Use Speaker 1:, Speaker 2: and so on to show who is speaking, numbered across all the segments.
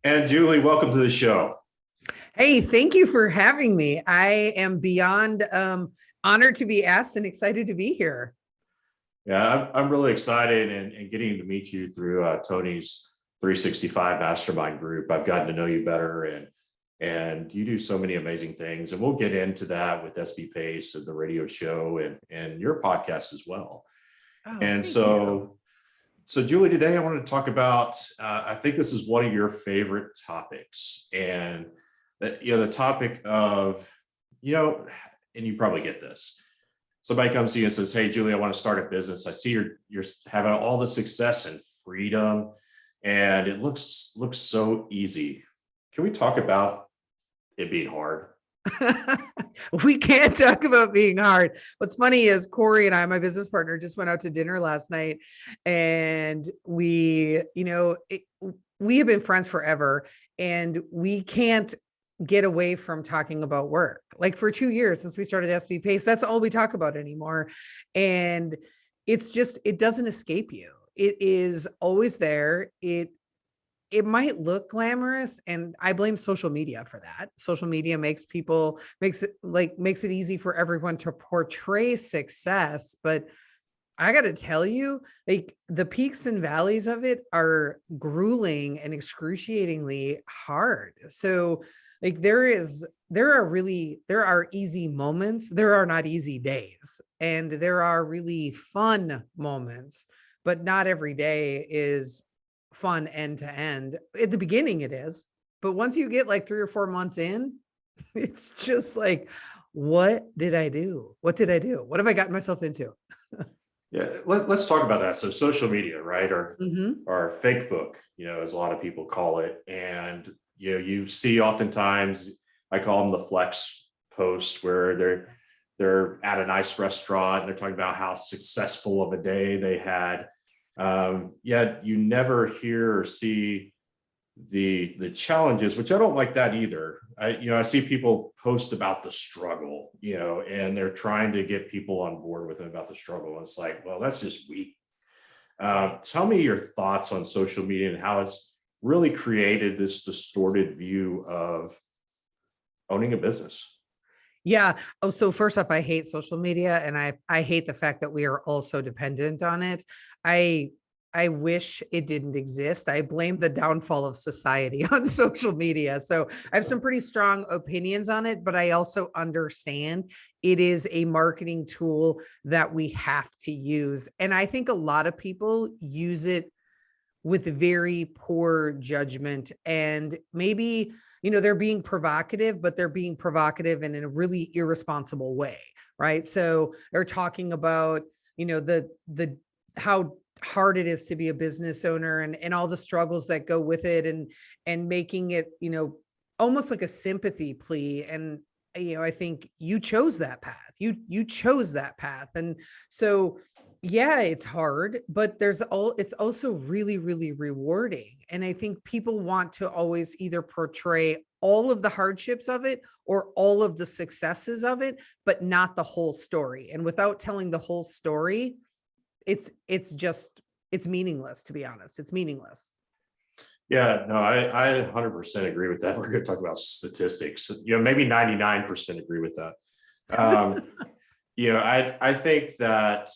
Speaker 1: And Julie, welcome to the show.
Speaker 2: Hey, thank you for having me. I am beyond honored to be asked and excited to be here.
Speaker 1: Yeah, I'm really excited and getting to meet you through Tony's 365 Mastermind group. I've gotten to know you better, and you do so many amazing things. And we'll get into that with SB Pace and the radio show and your podcast as well.
Speaker 2: Oh,
Speaker 1: And
Speaker 2: thank you.
Speaker 1: so Julie, today I wanted to talk about, I think this is one of your favorite topics, and the topic of, and you probably get this. Somebody comes to you and says, "Hey, Julie, I want to start a business. I see you're having all the success and freedom, and it looks so easy. Can we talk about it being hard?"
Speaker 2: We can't talk about being hard. What's funny is Corey and I, my business partner, just went out to dinner last night, and we have been friends forever, and we can't get away from talking about work. Like for 2 years since we started SB Pace, that's all we talk about anymore. And it doesn't escape you. It is always there. It might look glamorous, and I blame social media for that. Social media makes it easy for everyone to portray success, but I got to tell you, like the peaks and valleys of it are grueling and excruciatingly hard. So like there are easy moments. There are not easy days, and there are really fun moments, but not every day is fun end to end. At the beginning it is, but once you get like 3 or 4 months in, it's just like, what did I do? What did I do? What have I gotten myself into?
Speaker 1: Yeah, let's talk about that. So social media, right,
Speaker 2: Mhm.
Speaker 1: or fake book, as a lot of people call it. And you see oftentimes, I call them the flex post, where they're at a nice restaurant and they're talking about how successful of a day they had. Yet you never hear or see the challenges, which I don't like that either. I see people post about the struggle, and they're trying to get people on board with them about the struggle. And it's like, well, that's just weak. Tell me your thoughts on social media and how it's really created this distorted view of owning a business.
Speaker 2: Yeah. Oh, so first off, I hate social media, and I hate the fact that we are all so dependent on it. I I wish it didn't exist. I blame the downfall of society on social media. So I have some pretty strong opinions on it, but I also understand it is a marketing tool that we have to use. And I think a lot of people use it with very poor judgment, and maybe they're being provocative, but they're being provocative in a really irresponsible way, right? So they're talking about the how hard it is to be a business owner, and all the struggles that go with it, and making it almost like a sympathy plea. And I think you chose that path. You chose that path. And so yeah, it's hard, but it's also really, really rewarding. And I think people want to always either portray all of the hardships of it or all of the successes of it, but not the whole story. And without telling the whole story, it's meaningless, to be honest. It's meaningless.
Speaker 1: Yeah, no, I 100% agree with that. We're going to talk about statistics. Maybe 99% agree with that. I think that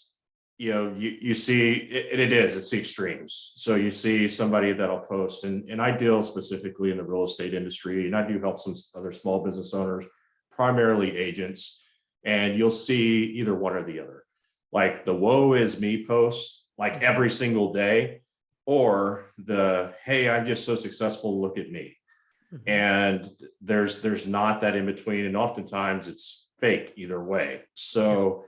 Speaker 1: you see it's the extremes. So you see somebody that'll post, and I deal specifically in the real estate industry, and I do help some other small business owners, primarily agents, and you'll see either one or the other, like the woe is me post, like every single day, or the hey, I'm just so successful, look at me. Mm-hmm. And there's not that in between, and oftentimes it's fake either way. So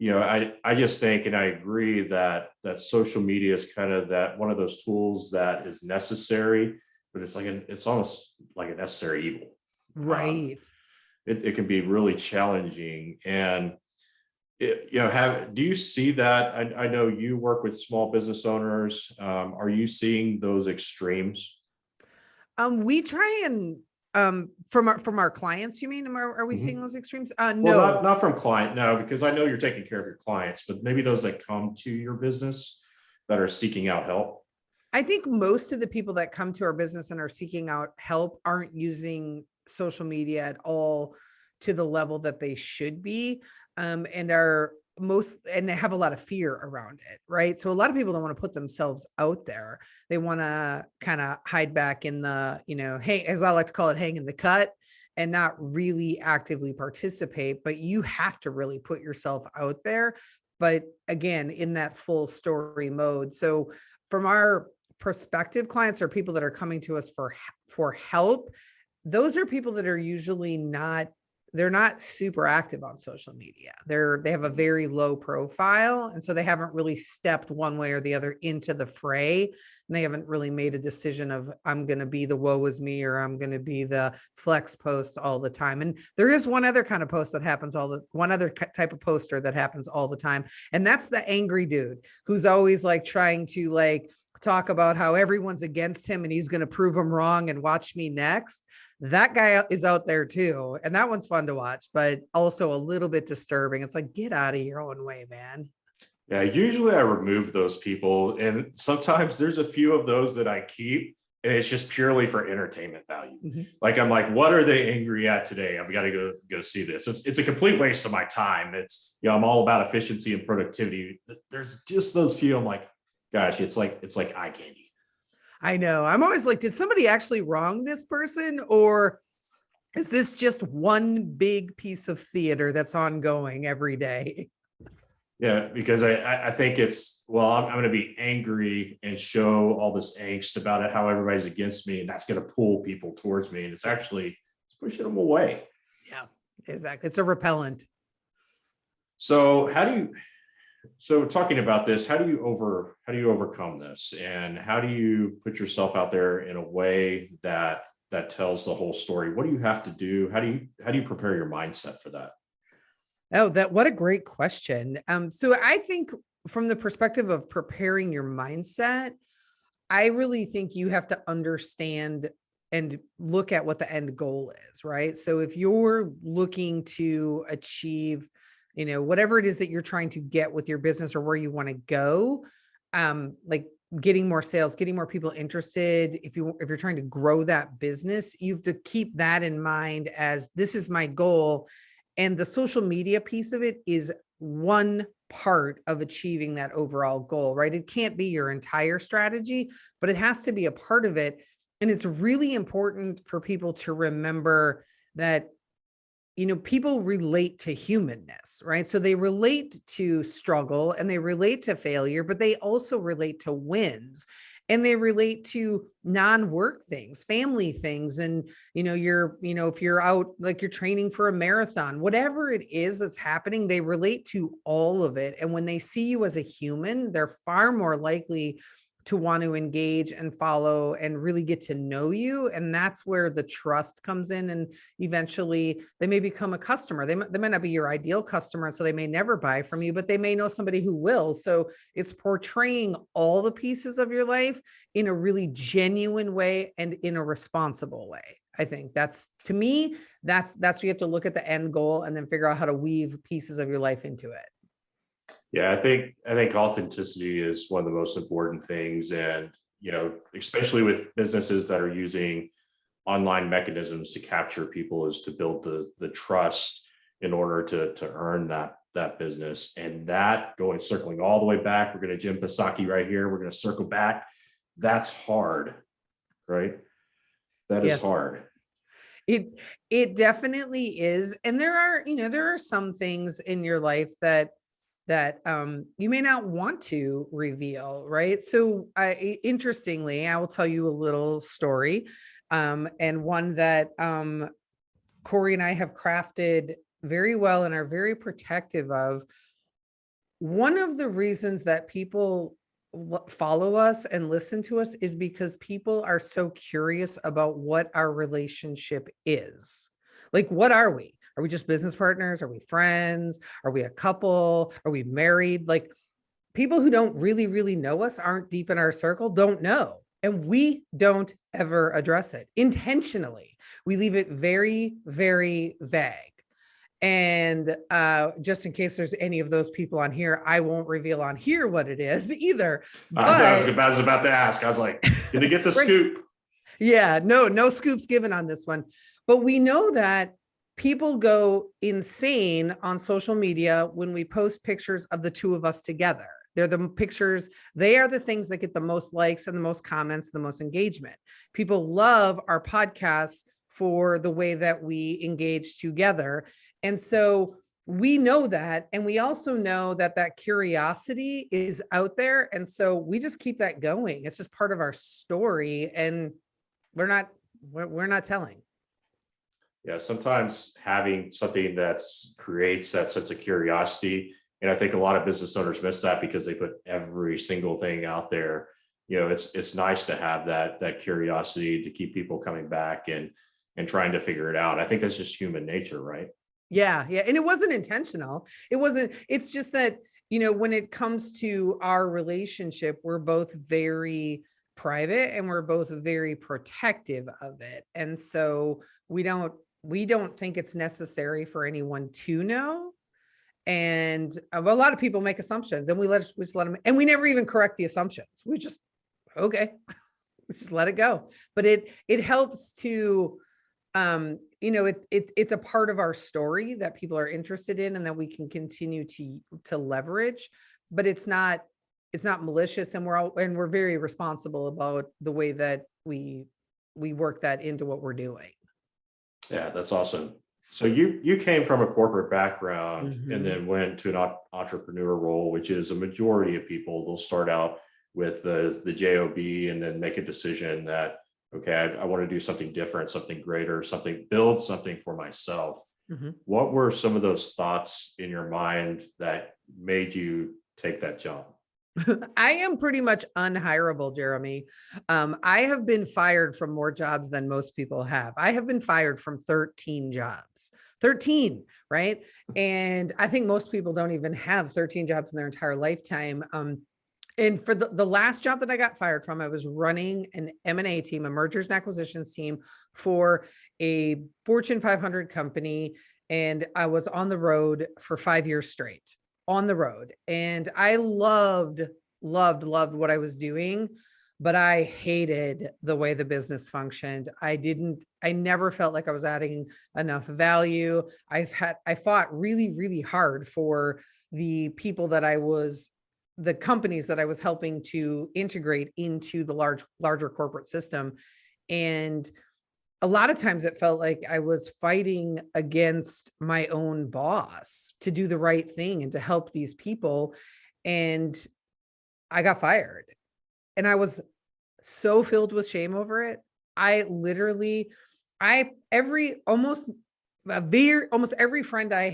Speaker 1: I just think, and I agree that social media is kind of that one of those tools that is necessary, but it's almost like a necessary evil.
Speaker 2: Right.
Speaker 1: It can be really challenging. And do you see that? I know you work with small business owners. Are you seeing those extremes?
Speaker 2: We try and from our clients, you mean? Are we seeing those extremes? No.
Speaker 1: Well, not from client, no, because I know you're taking care of your clients, but maybe those that come to your business that are seeking out help.
Speaker 2: I think most of the people that come to our business and are seeking out help aren't using social media at all to the level that they should be, and are and they have a lot of fear around it, right? So a lot of people don't want to put themselves out there. They want to kind of hide back in the, hey, as I like to call it, hang in the cut, and not really actively participate. But you have to really put yourself out there. But again, in that full story mode. So from our prospective clients, or people that are coming to us for help, those are people that are usually they're not super active on social media. They have a very low profile. And so they haven't really stepped one way or the other into the fray. And they haven't really made a decision of, I'm going to be the woe is me, or I'm going to be the flex post all the time. And there is one other kind of post that happens one other type of poster that happens all the time. And that's the angry dude who's always like trying to talk about how everyone's against him and he's going to prove them wrong and watch me next. That guy is out there too. And that one's fun to watch, but also a little bit disturbing. It's like, get out of your own way, man.
Speaker 1: Yeah, usually I remove those people. And sometimes there's a few of those that I keep, and it's just purely for entertainment value.
Speaker 2: Mm-hmm.
Speaker 1: Like, I'm like, what are they angry at today? I've got to go see this. It's a complete waste of my time. It's, I'm all about efficiency and productivity. There's just those few. I'm like, gosh, it's like eye candy.
Speaker 2: I know. I'm always like, did somebody actually wrong this person, or is this just one big piece of theater that's ongoing every day?
Speaker 1: Yeah, because I think it's, I'm going to be angry and show all this angst about it, how everybody's against me, and that's going to pull people towards me, and it's pushing them away.
Speaker 2: Yeah, exactly. It's a repellent.
Speaker 1: So talking about this, how do you overcome this, and how do you put yourself out there in a way that tells the whole story? What do you have to do? How do you prepare your mindset for that?
Speaker 2: Oh, what a great question. So I think from the perspective of preparing your mindset, I really think you have to understand and look at what the end goal is, right? So if you're looking to achieve, whatever it is that you're trying to get with your business, or where you want to go, like getting more sales, getting more people interested. If you're trying to grow that business, you have to keep that in mind as, this is my goal. And the social media piece of it is one part of achieving that overall goal, right? It can't be your entire strategy, but it has to be a part of it. And it's really important for people to remember that, people relate to humanness, right? So they relate to struggle and they relate to failure, but they also relate to wins. And they relate to non-work things, family things. And, if you're out, like you're training for a marathon, whatever it is that's happening, they relate to all of it. And when they see you as a human, they're far more likely to want to engage and follow and really get to know you. And that's where the trust comes in. And eventually they may become a customer. They might not be your ideal customer, so they may never buy from you, but they may know somebody who will. So it's portraying all the pieces of your life in a really genuine way and in a responsible way. I think that's where you have to look at the end goal and then figure out how to weave pieces of your life into it.
Speaker 1: Yeah, I think authenticity is one of the most important things. And, especially with businesses that are using online mechanisms to capture people, is to build the trust in order to earn that business. And that circling all the way back, we're going to Jim Psaki right here. We're going to circle back. That's hard, right? That is hard.
Speaker 2: It definitely is. And there are some things in your life that you may not want to reveal, right? So interestingly, I will tell you a little story, and one that Corey and I have crafted very well and are very protective of. One of the reasons that people follow us and listen to us is because people are so curious about what our relationship is. Like, what are we? Are we just business partners? Are we friends? Are we a couple? Are we married? Like, people who don't really, really know us, aren't deep in our circle, don't know. And we don't ever address it intentionally. We leave it very, very vague. And just in case there's any of those people on here, I won't reveal on here what it is either.
Speaker 1: I was about to ask. I was like, did he get the scoop?
Speaker 2: Yeah, no scoops given on this one. But we know that people go insane on social media when we post pictures of the two of us together. They're the pictures, they are the things that get the most likes and the most comments, the most engagement. People love our podcasts for the way that we engage together. And so we know that. And we also know that that curiosity is out there. And so we just keep that going. It's just part of our story. And we're not telling.
Speaker 1: Yeah, sometimes having something that's creates that sense of curiosity. And I think a lot of business owners miss that because they put every single thing out there. It's nice to have that curiosity to keep people coming back and trying to figure it out. I think that's just human nature, right?
Speaker 2: Yeah. And it wasn't intentional. It's just that, when it comes to our relationship, we're both very private and we're both very protective of it. And so we don't think it's necessary for anyone to know. And a lot of people make assumptions and we just let them, and we never even correct the assumptions. We just, okay, just let it go. But it helps to, it's a part of our story that people are interested in and that we can continue to leverage, but it's not malicious, and we're very responsible about the way that we work that into what we're doing.
Speaker 1: Yeah, that's awesome. So you came from a corporate background and then went to an entrepreneur role, which is a majority of people. They'll start out with the job and then make a decision that, okay, I want to do something different, something greater, build something for myself. What were some of those thoughts in your mind that made you take that jump?
Speaker 2: I am pretty much unhireable, Jeremy. I have been fired from more jobs than most people have. I have been fired from 13 jobs, 13, right? And I think most people don't even have 13 jobs in their entire lifetime. And for the last job that I got fired from, I was running an M&A team, a mergers and acquisitions team for a Fortune 500 company. And I was on the road for 5 years straight. On the road. And I loved what I was doing, but I hated the way the business functioned. I never felt like I was adding enough value. I fought really, really hard for the people the companies that I was helping to integrate into the larger corporate system. And a lot of times it felt like I was fighting against my own boss to do the right thing and to help these people. And I got fired and I was so filled with shame over it. Almost every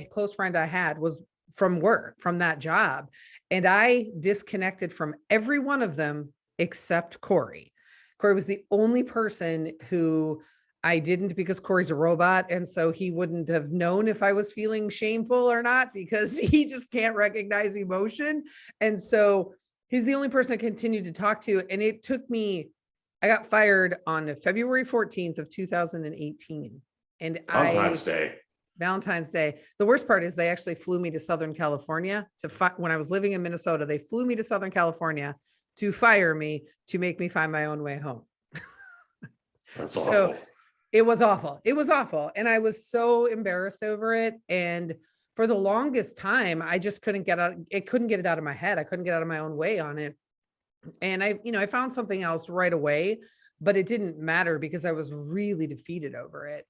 Speaker 2: close friend I had was from work, from that job. And I disconnected from every one of them except Corey. Corey was the only person who I didn't, because Corey's a robot. And so he wouldn't have known if I was feeling shameful or not, because he just can't recognize emotion. And so he's the only person I continued to talk to. And I got fired on February 14th of 2018. And Valentine's Day. The worst part is they actually flew me to Southern California when I was living in Minnesota. They flew me to Southern California to fire me, to make me find my own way home.
Speaker 1: That's awful.
Speaker 2: It was awful. It was awful. And I was so embarrassed over it. And for the longest time, I just couldn't get it out of my head. I couldn't get out of my own way on it. And I found something else right away, but it didn't matter because I was really defeated over it.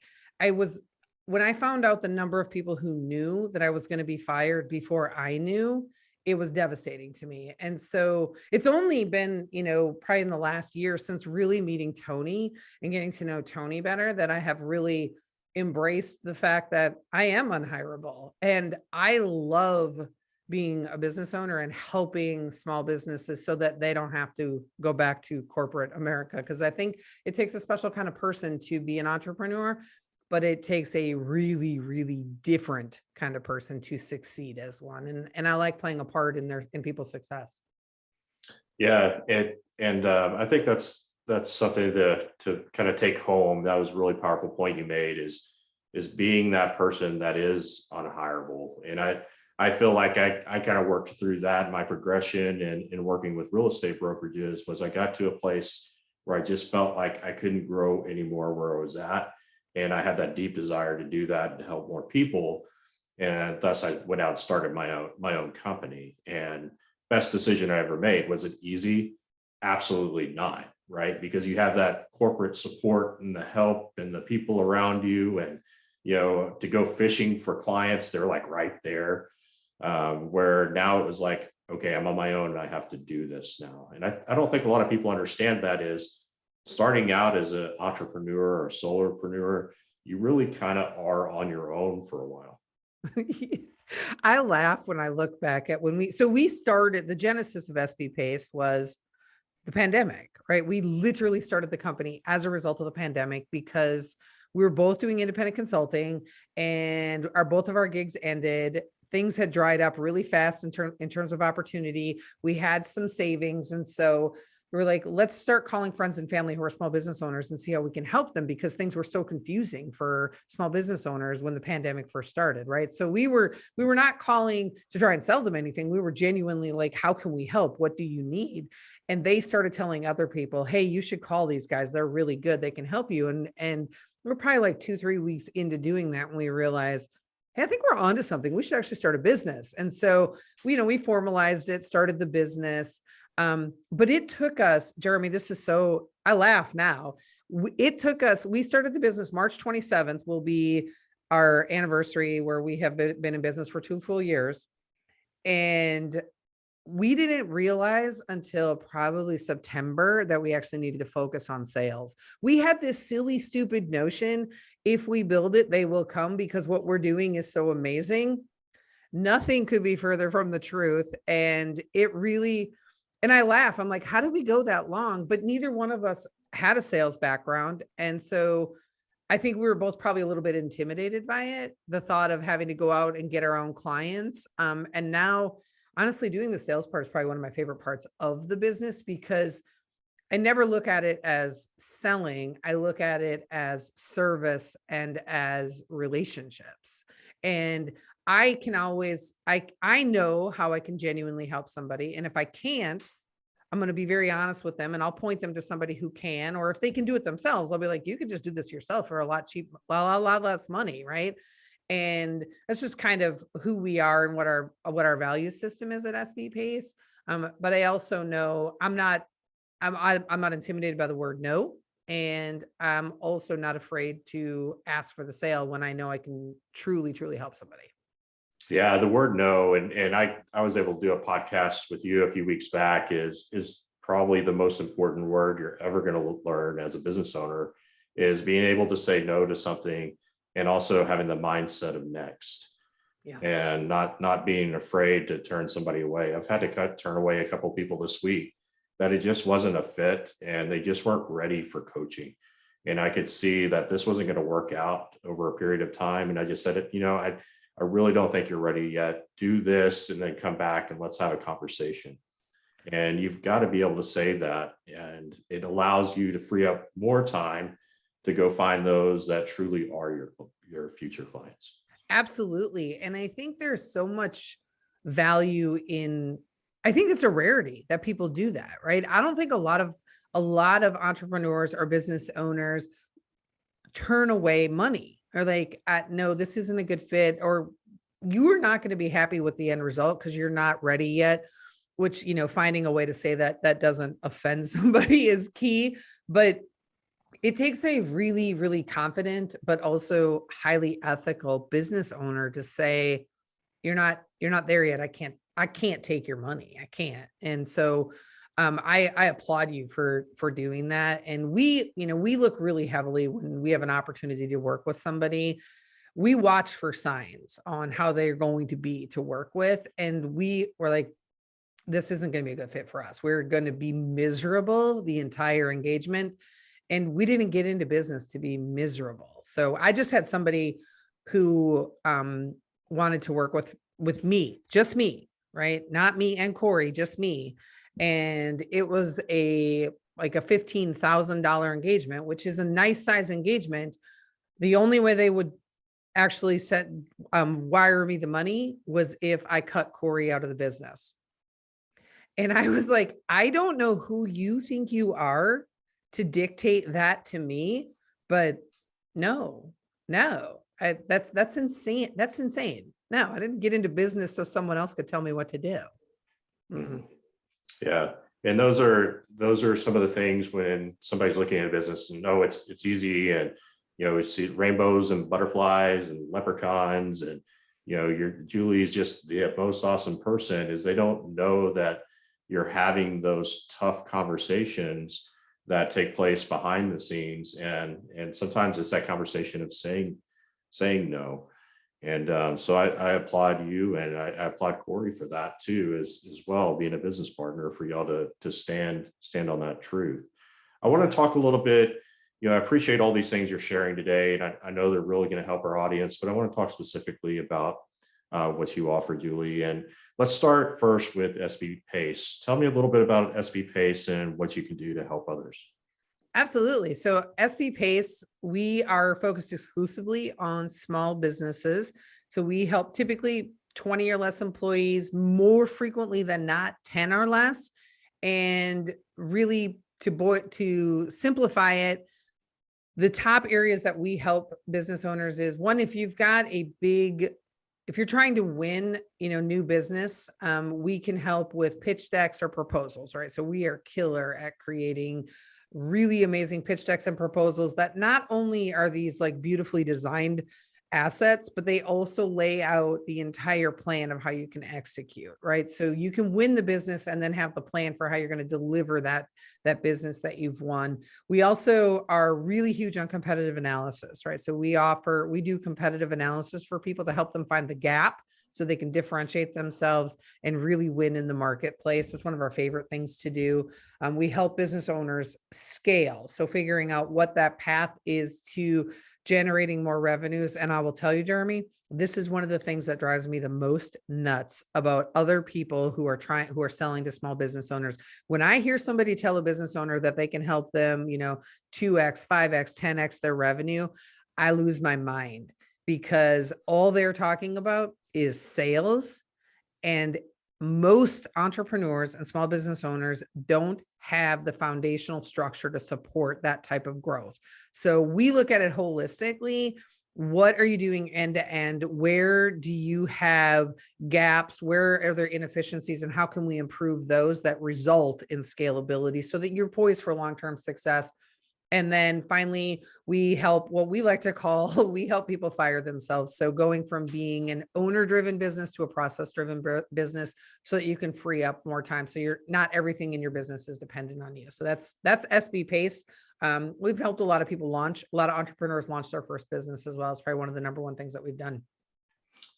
Speaker 2: When I found out the number of people who knew that I was going to be fired before I knew, it was devastating to me. And so it's only been, probably in the last year since really meeting Tony and getting to know Tony better, that I have really embraced the fact that I am unhireable. And I love being a business owner and helping small businesses so that they don't have to go back to corporate America. Because I think it takes a special kind of person to be an entrepreneur, but it takes a really, really different kind of person to succeed as one. And I like playing a part in people's success.
Speaker 1: Yeah. I think that's something to kind of take home. That was a really powerful point you made, is is being that person that is unhireable. And I feel like I kind of worked through that. My progression in working with real estate brokerages was I got to a place where I just felt like I couldn't grow anymore where I was at. And I had that deep desire to do that and help more people. And thus I went out and started my own company. And best decision I ever made. Was it easy? Absolutely not, right? Because you have that corporate support and the help and the people around you, and to go fishing for clients, they're like right there. Where now it was like, okay, I'm on my own and I have to do this now. And I don't think a lot of people understand that is starting out as an entrepreneur or solopreneur, you really kind of are on your own for a while.
Speaker 2: I laugh when I look back at when we started. The genesis of SB Pace was the pandemic, right? We literally started the company as a result of the pandemic because we were both doing independent consulting, and both of our gigs ended. Things had dried up really fast in terms of opportunity. We had some savings. And so we were like, let's start calling friends and family who are small business owners and see how we can help them, because things were so confusing for small business owners when the pandemic first started, right? So we were not calling to try and sell them anything. We were genuinely like, how can we help? What do you need? And they started telling other people, hey, you should call these guys. They're really good. They can help you. And we're probably like 2-3 weeks into doing that when we realized, hey, I think we're onto something. We should actually start a business. And so, we formalized it, started the business. But it took us, Jeremy, I laugh now. It took us, we started the business March 27th will be our anniversary where we have been in business for 2 full years. And we didn't realize until probably September that we actually needed to focus on sales. We had this silly, stupid notion, if we build it, they will come, because what we're doing is so amazing. Nothing could be further from the truth. And I laugh, I'm like, how did we go that long? But neither one of us had a sales background. And so I think we were both probably a little bit intimidated by it, the thought of having to go out and get our own clients. And now, honestly, doing the sales part is probably one of my favorite parts of the business, because I never look at it as selling. I look at it as service and as relationships. And I can always, I know how I can genuinely help somebody. And if I can't, I'm going to be very honest with them, and I'll point them to somebody who can, or if they can do it themselves, I'll be like, you could just do this yourself for a lot less money. Right. And that's just kind of who we are and what our value system is at SB Pace. But I also know I'm not intimidated by the word no. And I'm also not afraid to ask for the sale when I know I can truly, truly help somebody.
Speaker 1: Yeah, the word no, and I was able to do a podcast with you a few weeks back is probably the most important word you're ever going to learn as a business owner, is being able to say no to something, and also having the mindset of next. Yeah. And not being afraid to turn somebody away. I've had to turn away a couple of people this week that it just wasn't a fit, and they just weren't ready for coaching. And I could see that this wasn't going to work out over a period of time. And I just said, I really don't think you're ready yet. Do this and then come back and let's have a conversation. And you've got to be able to say that. And it allows you to free up more time to go find those that truly are your future clients.
Speaker 2: Absolutely. And I think there's so much value I think it's a rarity that people do that, right? I don't think a lot of entrepreneurs or business owners turn away money. Or like, no, this isn't a good fit, or you are not going to be happy with the end result because you're not ready yet, which, finding a way to say that doesn't offend somebody is key. But it takes a really, really confident, but also highly ethical business owner to say, you're not there yet. I can't take your money. I can't. And so I applaud you for doing that. And we look really heavily when we have an opportunity to work with somebody. We watch for signs on how they're going to be to work with. And we're like, this isn't going to be a good fit for us. We're going to be miserable the entire engagement. And we didn't get into business to be miserable. So I just had somebody who wanted to work with me, just me, right? Not me and Corey, just me. And it was a $15,000 engagement, which is a nice size engagement. The only way they would actually said, wire me the money was if I cut Corey out of the business. And I was like, I don't know who you think you are to dictate that to me, but no, that's insane. That's insane. No, I didn't get into business so someone else could tell me what to do.
Speaker 1: Mhm. Yeah. And those are some of the things when somebody's looking at a business and it's easy, and we see rainbows and butterflies and leprechauns, and Julie's just the most awesome person, is they don't know that you're having those tough conversations that take place behind the scenes, and sometimes it's that conversation of saying no. And so I applaud you, and I applaud Corey for that too, as well, being a business partner for y'all to stand on that truth. I want to talk a little bit, I appreciate all these things you're sharing today, and I know they're really going to help our audience, but I want to talk specifically about what you offer, Julie. And let's start first with SB Pace. Tell me a little bit about SB Pace and what you can do to help others.
Speaker 2: Absolutely. So SB Pace, we are focused exclusively on small businesses. So we help typically 20 or less employees, more frequently than not 10 or less. And really to simplify it, the top areas that we help business owners is one, if you're trying to win, new business, we can help with pitch decks or proposals, right? So we are killer at creating really amazing pitch decks and proposals that not only are these like beautifully designed assets, but they also lay out the entire plan of how you can execute, right? So you can win the business and then have the plan for how you're going to deliver that business that you've won. We also are really huge on competitive analysis, right? So we do competitive analysis for people to help them find the gap so they can differentiate themselves and really win in the marketplace. It's one of our favorite things to do. We help business owners scale. So figuring out what that path is to generating more revenues. And I will tell you, Jeremy, this is one of the things that drives me the most nuts about other people who are selling to small business owners. When I hear somebody tell a business owner that they can help them, 2x, 5x, 10x their revenue, I lose my mind, because all they're talking about is sales. And most entrepreneurs and small business owners don't have the foundational structure to support that type of growth. So we look at it holistically. What are you doing end to end? Where do you have gaps? Where are there inefficiencies? And how can we improve those that result in scalability so that you're poised for long-term success? And then finally, we help people fire themselves. So going from being an owner-driven business to a process-driven business so that you can free up more time. So you're not everything in your business is dependent on you. So that's SB Pace. We've helped a lot of entrepreneurs launch their first business as well. It's probably one of the number one things that we've done.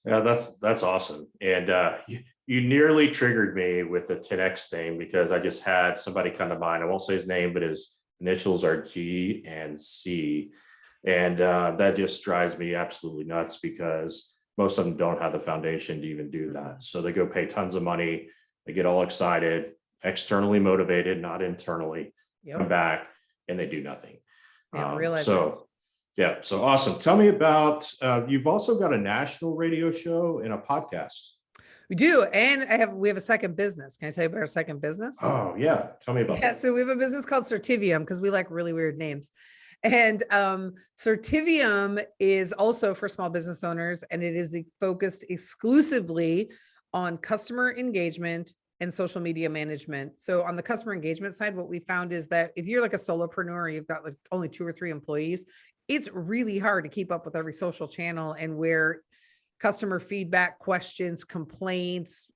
Speaker 1: Yeah, that's awesome. And you nearly triggered me with the 10X thing, because I just had somebody come to mind. I won't say his name, but his initials are G and C. And that just drives me absolutely nuts, because most of them don't have the foundation to even do that. So they go pay tons of money. They get all excited, externally motivated, not internally, come back, and they do nothing. So awesome. Tell me about, you've also got a national radio show and a podcast.
Speaker 2: We do. And we have a second business. Can I tell you about our second business?
Speaker 1: Oh yeah. Tell me about that.
Speaker 2: So we have a business called Certivium, because we like really weird names. And Certivium is also for small business owners, and it is focused exclusively on customer engagement and social media management. So on the customer engagement side, what we found is that if you're like a solopreneur, you've got like only 2 or 3 employees, it's really hard to keep up with every social channel and where customer feedback, questions, complaints,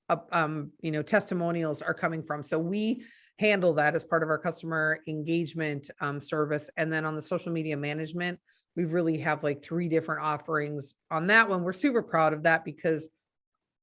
Speaker 2: testimonials are coming from. So we handle that as part of our customer engagement service. And then on the social media management, we really have like 3 different offerings on that one. We're super proud of that because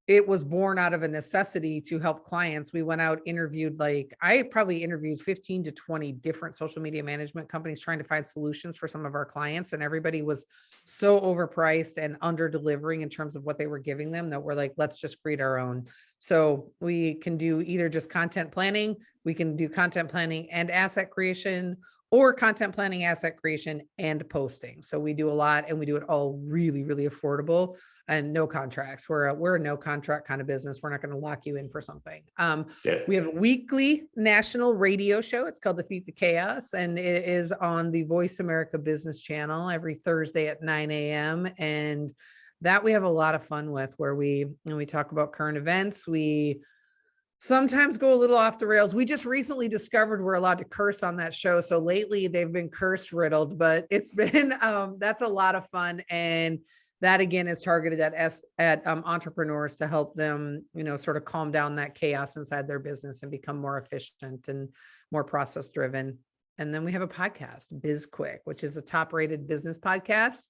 Speaker 2: it was born out of a necessity to help clients. We went out, I probably interviewed 15 to 20 different social media management companies trying to find solutions for some of our clients. And everybody was so overpriced and under delivering in terms of what they were giving them that we're like, let's just create our own. So we can do either just content planning, we can do content planning and asset creation, or content planning, asset creation, and posting. So we do a lot, and we do it all really, really affordable and no contracts. We're a no contract kind of business. We're not going to lock you in for something.
Speaker 1: Yeah.
Speaker 2: We have a weekly national radio show. It's called Defeat the Chaos, and it is on the Voice America Business Channel every Thursday at 9 a.m. And that we have a lot of fun with, where we talk about current events. We sometimes go a little off the rails. We just recently discovered we're allowed to curse on that show. So lately they've been curse riddled, but it's been, that's a lot of fun. And that again is targeted at entrepreneurs to help them, sort of calm down that chaos inside their business and become more efficient and more process driven. And then we have a podcast, Biz Quick, which is a top rated business podcast.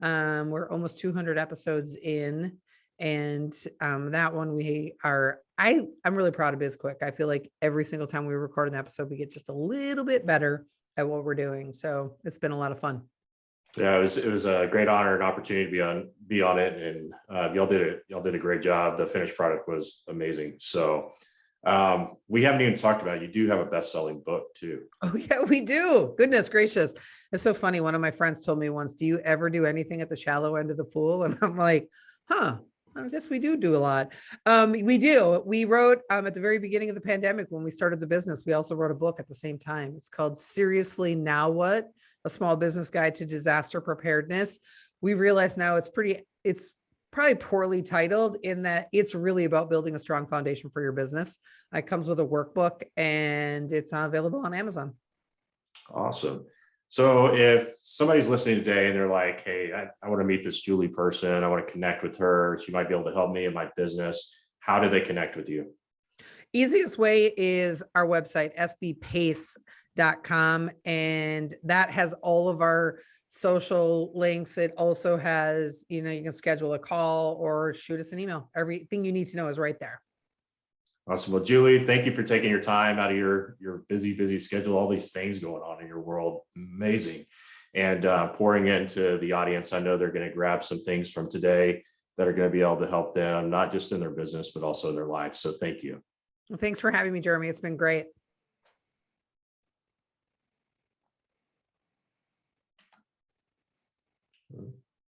Speaker 2: We're almost 200 episodes in. And that one I'm really proud of BizQuick. I feel like every single time we record an episode, we get just a little bit better at what we're doing. So it's been a lot of fun.
Speaker 1: Yeah, it was a great honor and opportunity to be on it, and y'all did a great job. The finished product was amazing. So we haven't even talked about it. You do have a best-selling book too.
Speaker 2: Oh yeah, we do. Goodness gracious. It's so funny. One of my friends told me once, do you ever do anything at the shallow end of the pool? And I'm like, I guess we do a lot. We do. We wrote at the very beginning of the pandemic, when we started the business, we also wrote a book at the same time. It's called Seriously Now What? A Small Business Guide to Disaster Preparedness. We realize now it's probably poorly titled, in that it's really about building a strong foundation for your business. It comes with a workbook, and it's available on Amazon.
Speaker 1: Awesome. So if somebody's listening today and they're like, hey, I want to meet this Julie person, I want to connect with her, she might be able to help me in my business, how do they connect with you?
Speaker 2: Easiest way is our website, sbpace.com, and that has all of our social links. It also has, you can schedule a call or shoot us an email. Everything you need to know is right there.
Speaker 1: Awesome. Well, Julie, thank you for taking your time out of your busy schedule, all these things going on in your world. Amazing. And pouring into the audience. I know they're going to grab some things from today that are going to be able to help them, not just in their business, but also in their life. So thank you.
Speaker 2: Well, thanks for having me, Jeremy. It's been great.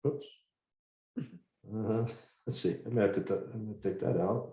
Speaker 1: Oops. Let's see. I'm going to take that out.